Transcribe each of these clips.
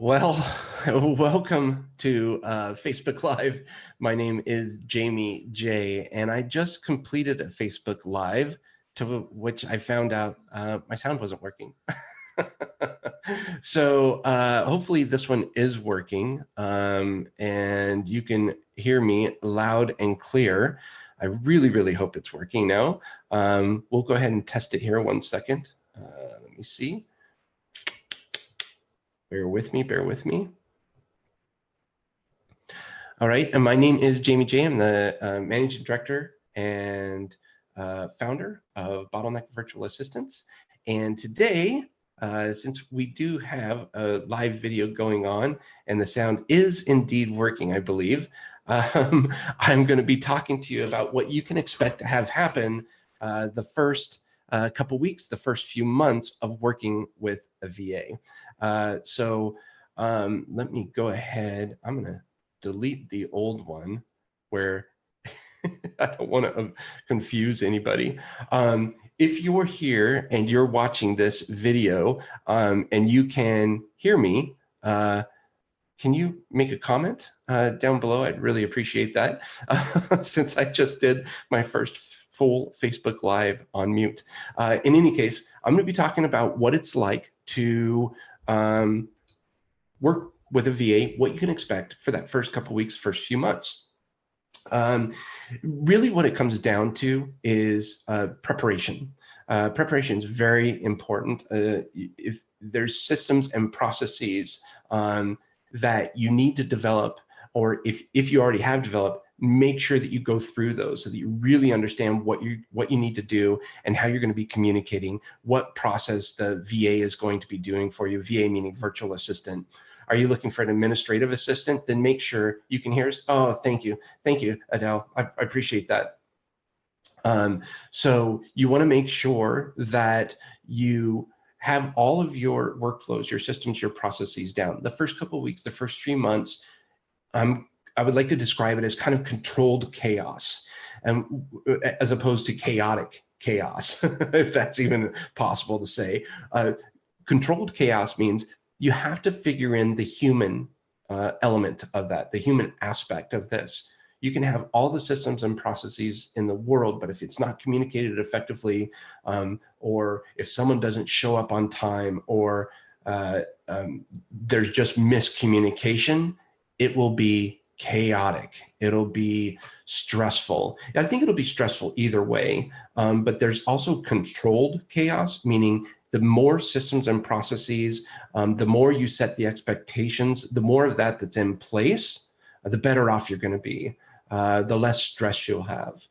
Well, welcome to Facebook Live. My name is Jaime J, and I just completed a Facebook Live to which I found out my sound wasn't working. So hopefully this one is working and you can hear me loud and clear. I really hope it's working now. We'll go ahead and test it here 1 second. Let me see. Bear with me. All right, and my name is Jaime J. I'm the Managing Director and founder of Bottleneck Virtual Assistants. And today, since we do have a live video going on and the sound is indeed working, I believe, I'm going to be talking to you about what you can expect to have happen the first couple weeks, the first few months of working with a VA. Let me go ahead. I'm going to delete the old one where I don't want to confuse anybody. If you're here and you're watching this video and you can hear me, can you make a comment down below? I'd really appreciate that since I just did my first full Facebook Live on mute. In any case, I'm going to be talking about what it's like to work with a VA, what you can expect for that first couple weeks, first few months. Really what it comes down to is preparation. Preparation is very important. If there's systems and processes that you need to develop, or if you already have developed, make sure that you go through those so that you really understand what you need to do and how you're going to be communicating, what process the VA is going to be doing for you, VA meaning virtual assistant. Are you looking for an administrative assistant? Then make sure you can hear us. Oh, thank you, Adele. I appreciate that. So you want to make sure that you have all of your workflows, your systems, your processes down. The first couple of weeks, the first 3 months, I would like to describe it as kind of controlled chaos, and as opposed to chaotic chaos, if that's even possible to say. Controlled chaos means you have to figure in the human element of that, the human aspect of this. You can have all the systems and processes in the world, but if it's not communicated effectively, or if someone doesn't show up on time, or there's just miscommunication, it will be chaotic. It'll be stressful. I think it'll be stressful either way, but there's also controlled chaos, meaning the more systems and processes, the more you set the expectations, the more of that that's in place, the better off you're going to be, the less stress you'll have.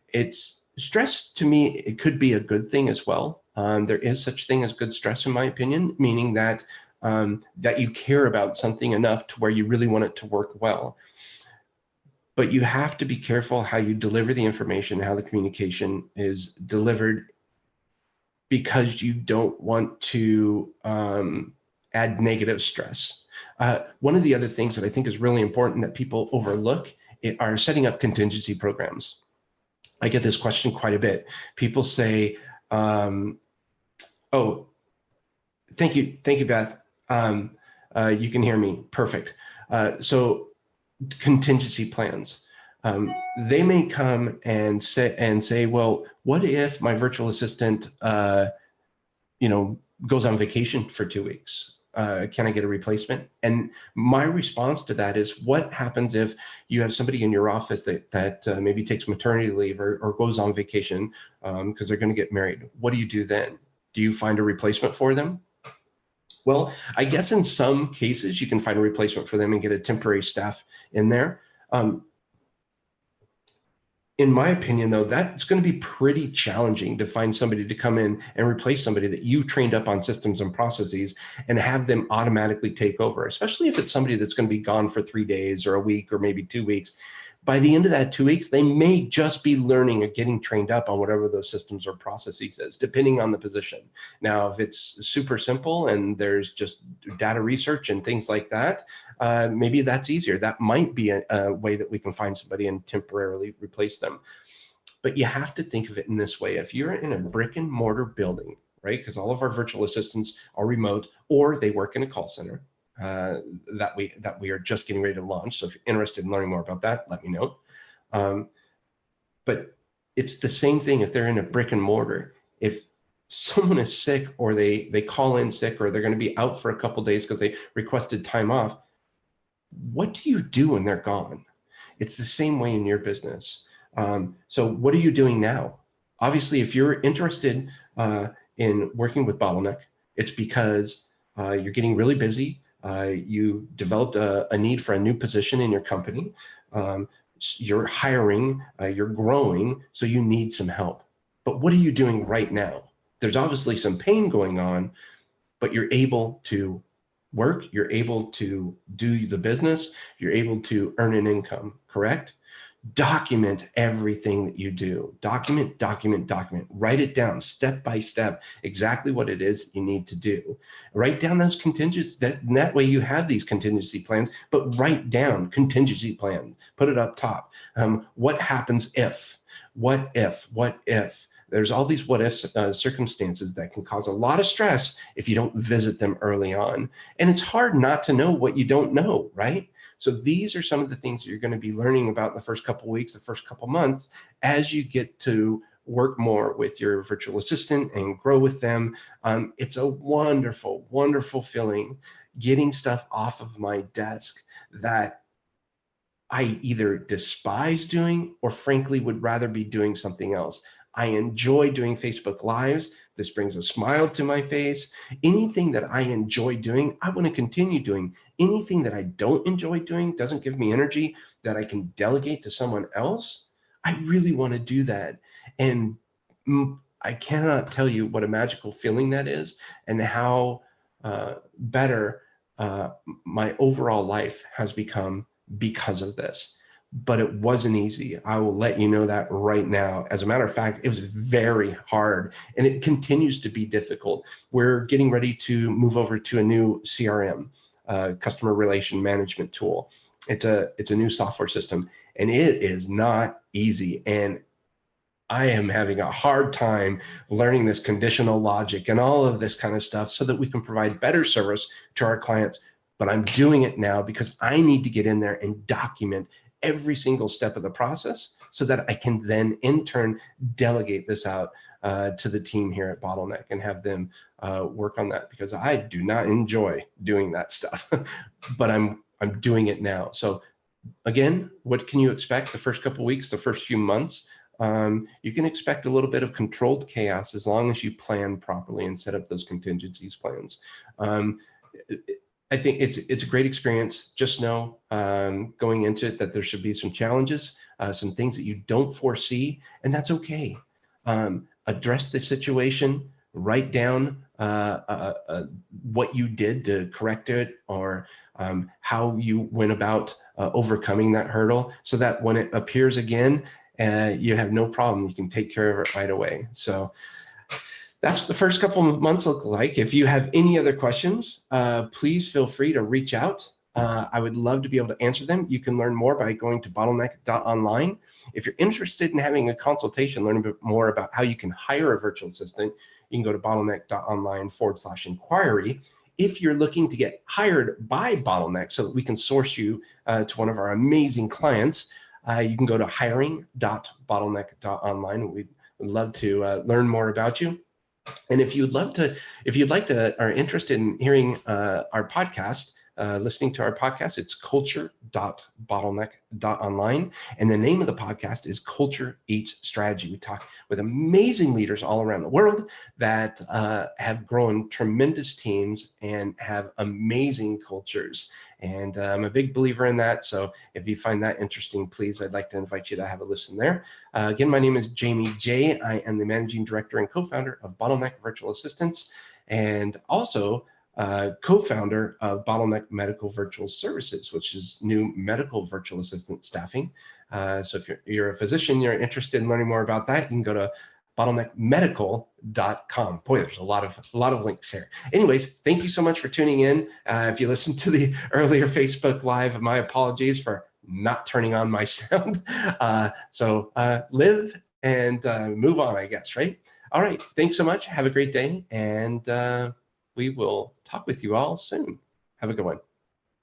It's stress, to me, it could be a good thing as well. There is such thing as good stress, in my opinion, meaning that that you care about something enough to where you really want it to work well. But you have to be careful how you deliver the information, how the communication is delivered, because you don't want to add negative stress. One of the other things that I think is really important that people overlook are setting up contingency programs. I get this question quite a bit. People say, oh, thank you, Beth. You can hear me, perfect. So contingency plans. They may come and say, well, what if my virtual assistant, goes on vacation for 2 weeks? Can I get a replacement? And my response to that is, what happens if you have somebody in your office that maybe takes maternity leave or goes on vacation because they're going to get married? What do you do then? Do you find a replacement for them? Well, I guess in some cases you can find a replacement for them and get a temporary staff in there. In my opinion, though, that's going to be pretty challenging to find somebody to come in and replace somebody that you've trained up on systems and processes and have them automatically take over, especially if it's somebody that's going to be gone for 3 days or a week or maybe 2 weeks. By the end of that 2 weeks, they may just be learning or getting trained up on whatever those systems or processes is, depending on the position. Now, if it's super simple and there's just data research and things like that, maybe that's easier. That might be a way that we can find somebody and temporarily replace them. But you have to think of it in this way. If you're in a brick and mortar building, right? Because all of our virtual assistants are remote, or they work in a call center that we are just getting ready to launch. So if you're interested in learning more about that, let me know. But it's the same thing if they're in a brick and mortar. If someone is sick, or they call in sick, or they're going to be out for a couple of days because they requested time off, what do you do when they're gone? It's the same way in your business. So what are you doing now? Obviously, if you're interested in working with Bottleneck, it's because you're getting really busy. You developed a need for a new position in your company. You're hiring, you're growing, so you need some help. But what are you doing right now? There's obviously some pain going on, but you're able to work, you're able to do the business, you're able to earn an income, correct? Document everything that you do. Document, document, document. Write it down step by step, exactly what it is you need to do. Write down those contingencies. That way you have these contingency plans, but write down contingency plan. Put it up top. What happens if? What if? What if? There's all these what if circumstances that can cause a lot of stress if you don't visit them early on. And it's hard not to know what you don't know, right? So these are some of the things that you're going to be learning about in the first couple of weeks, the first couple of months, as you get to work more with your virtual assistant and grow with them. It's a wonderful, wonderful feeling getting stuff off of my desk that I either despise doing or frankly would rather be doing something else. I enjoy doing Facebook Lives. This brings a smile to my face. Anything that I enjoy doing, I want to continue doing. Anything that I don't enjoy doing, doesn't give me energy, that I can delegate to someone else, I really want to do that. And I cannot tell you what a magical feeling that is, and how better my overall life has become because of this. But it wasn't easy. I will let you know that right now. As a matter of fact, it was very hard, and it continues to be difficult. We're getting ready to move over to a new CRM, customer relation management tool. It's a new software system, and it is not easy. And I am having a hard time learning this conditional logic and all of this kind of stuff so that we can provide better service to our clients. But I'm doing it now because I need to get in there and document every single step of the process so that I can then in turn delegate this out to the team here at Bottleneck and have them work on that, because I do not enjoy doing that stuff, but I'm doing it now. So again, what can you expect the first couple of weeks, the first few months? You can expect a little bit of controlled chaos as long as you plan properly and set up those contingencies plans. I think it's a great experience. Just know going into it that there should be some challenges, some things that you don't foresee, and that's okay. Address the situation, write down what you did to correct it, or how you went about overcoming that hurdle, so that when it appears again, you have no problem. You can take care of it right away. So that's what the first couple of months look like. If you have any other questions, please feel free to reach out. I would love to be able to answer them. You can learn more by going to bottleneck.online. If you're interested in having a consultation, learn a bit more about how you can hire a virtual assistant, you can go to bottleneck.online/inquiry. If you're looking to get hired by Bottleneck so that we can source you to one of our amazing clients, you can go to hiring.bottleneck.online. We'd love to learn more about you. And if you'd like to, are interested in hearing our podcast, listening to our podcast, it's culture.bottleneck.online. And the name of the podcast is Culture Eats Strategy. We talk with amazing leaders all around the world that have grown tremendous teams and have amazing cultures. And I'm a big believer in that. So if you find that interesting, please, I'd like to invite you to have a listen there. Again, my name is Jaime J. I am the managing director and co-founder of Bottleneck Virtual Assistants, and also co-founder of Bottleneck Medical Virtual Services, which is new medical virtual assistant staffing. So if you're a physician, you're interested in learning more about that, you can go to bottleneckmedical.com. Boy, there's a lot of links here. Anyways, thank you so much for tuning in. If you listened to the earlier Facebook Live, my apologies for not turning on my sound. So live and move on, I guess, right? All right. Thanks so much. Have a great day. And we will talk with you all soon. Have a good one.